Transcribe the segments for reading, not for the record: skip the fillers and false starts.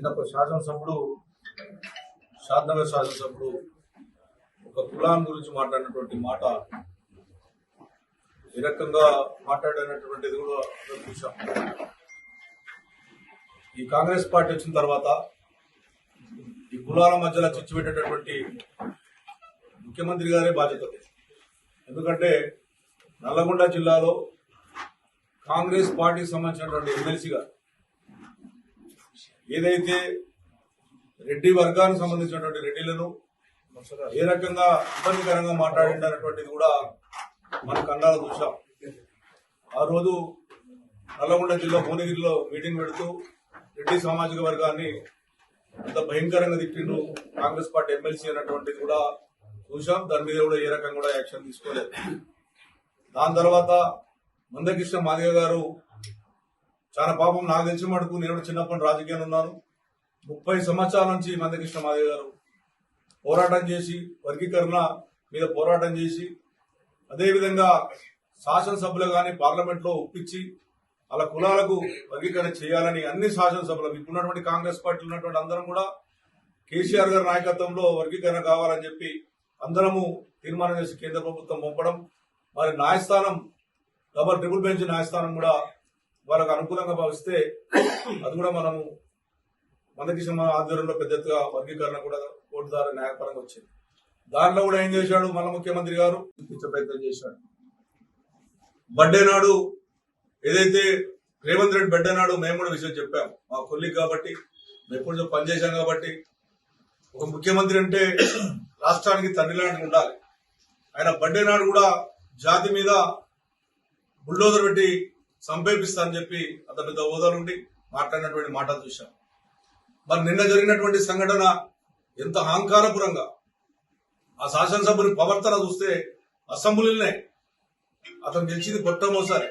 నిన్న ఒక శాసనసభ్యుడు షాద్నగర్ శాసనసభ్యుడు ఒక కులాం గురించి మాట్లాడినటువంటి మాట ఏ రకంగా మాట్లాడినటువంటిది కూడా చూసాం. ఈ కాంగ్రెస్ పార్టీ వచ్చిన తర్వాత ఈ కులాల మధ్యలో చిచ్చు పెట్టేటటువంటి ముఖ్యమంత్రి గారే బాధ్యత. ఎందుకంటే నల్లగొండ జిల్లాలో కాంగ్రెస్ పార్టీకి సంబంధించినటువంటి ఎమ్మెల్సీగా ఏదైతే రెడ్డి వర్గానికి సంబంధించినటువంటి రెడ్డిలను ఏ రకంగా ఇబ్బందికరంగా మాట్లాడిందనేటువంటిది కూడా మన కన్నాలు చూసాం. ఆ రోజు నల్లగొండ జిల్లా భువనగిరిలో మీటింగ్ పెడుతూ రెడ్డి సామాజిక వర్గాన్ని అంత భయంకరంగా తిట్టిండు కాంగ్రెస్ పార్టీ ఎమ్మెల్సీ అన్నటువంటిది కూడా చూసాం. దాని మీద కూడా ఏ రకంగా కూడా యాక్షన్ తీసుకోలేదు. దాని తర్వాత మందకృష్ణ మాదిగ గారు చాలా పాపం, నాకు తెలిసిన మటుకు నేను చిన్నప్పటి రాజకీయాలు ఉన్నాను. 30 సంవత్సరాల నుంచి మందకృష్ణ మాదిగ గారు పోరాటం చేసి వర్గీకరణ మీద పోరాటం చేసి అదేవిధంగా శాసనసభలు కానీ పార్లమెంట్ లో ఒప్పించి అలా కులాలకు వర్గీకరణ చేయాలని అన్ని శాసనసభలు ఇప్పుడున్నటువంటి కాంగ్రెస్ పార్టీలో ఉన్నటువంటి అందరం కూడా కేసీఆర్ గారి నాయకత్వంలో వర్గీకరణ కావాలని చెప్పి అందరము తీర్మానం చేసి కేంద్ర ప్రభుత్వం పంపడం, మరి న్యాయస్థానం ట్రిపుల్ బెంచ్ న్యాయస్థానం కూడా వాళ్ళకు అనుకూలంగా భావిస్తే అది కూడా మనము మందకృష్ణ ఆధ్వర్యంలో పెద్ద ఎత్తుగా వర్గీకరణ కూడా కోర్టు ద్వారా న్యాయపరంగా వచ్చింది. దాంట్లో కూడా ఏం చేశాడు మన ముఖ్యమంత్రి గారు, ప్రయత్నం చేశాడు. బర్త్డే నాడు ఏదైతే రేవంత్ రెడ్డి బర్త్డే నాడు మేము కూడా విషయం చెప్పాం. మా కొలీగ్ కాబట్టి మేము ఎప్పుడు పనిచేశాం కాబట్టి ఒక ముఖ్యమంత్రి అంటే రాష్ట్రానికి తండ్రి లాంటి ఉండాలి. ఆయన బర్త్డే నాడు కూడా జాతి మీద బుల్డోజర్ పెట్టి సంపేపిస్తానని చెప్పి అంత పెద్ద హోదాలు ఉండి మాట్లాడినటువంటి మాటలు చూశాం. మరి నిన్న జరిగినటువంటి సంఘటన ఎంత అహంకారపురంగా ఆ శాసనసభ్యుని ప్రవర్తన చూస్తే అసెంబ్లీలోనే అతను గెలిచింది మొట్టమొదటిసారి.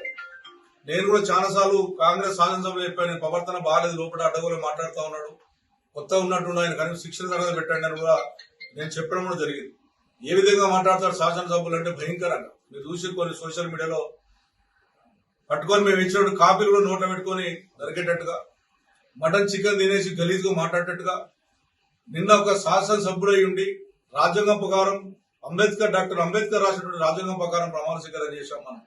నేను కూడా చాలాసార్లు కాంగ్రెస్ శాసనసభలో చెప్పాను, ప్రవర్తన బాగాలేదు, లోపల అడ్డగోలు మాట్లాడుతూ ఉన్నాడు, కొత్తగా ఉన్నట్టు ఆయన కనీసం శిక్షణ తరగతి పెట్టండి అని కూడా నేను చెప్పడం కూడా జరిగింది. ఏ విధంగా మాట్లాడతారు శాసనసభ్యులు అంటే భయంకరంగా. మీరు చూసి కొన్ని సోషల్ మీడియాలో పట్టుకొని మేము ఇచ్చినప్పుడు కాపీలు కూడా నోట్లో పెట్టుకొని నరికేటట్టుగా, మటన్ చికెన్ తినేసి గలీజ్గా మాట్లాడేటట్టుగా. నిన్న ఒక శాసనసభ్యుడై ఉండి రాజ్యాంగం ప్రకారం డాక్టర్ అంబేద్కర్ రాసినటువంటి రాజ్యాంగం ప్రకారం ప్రమాణ స్వీకారం చేశాం మనం.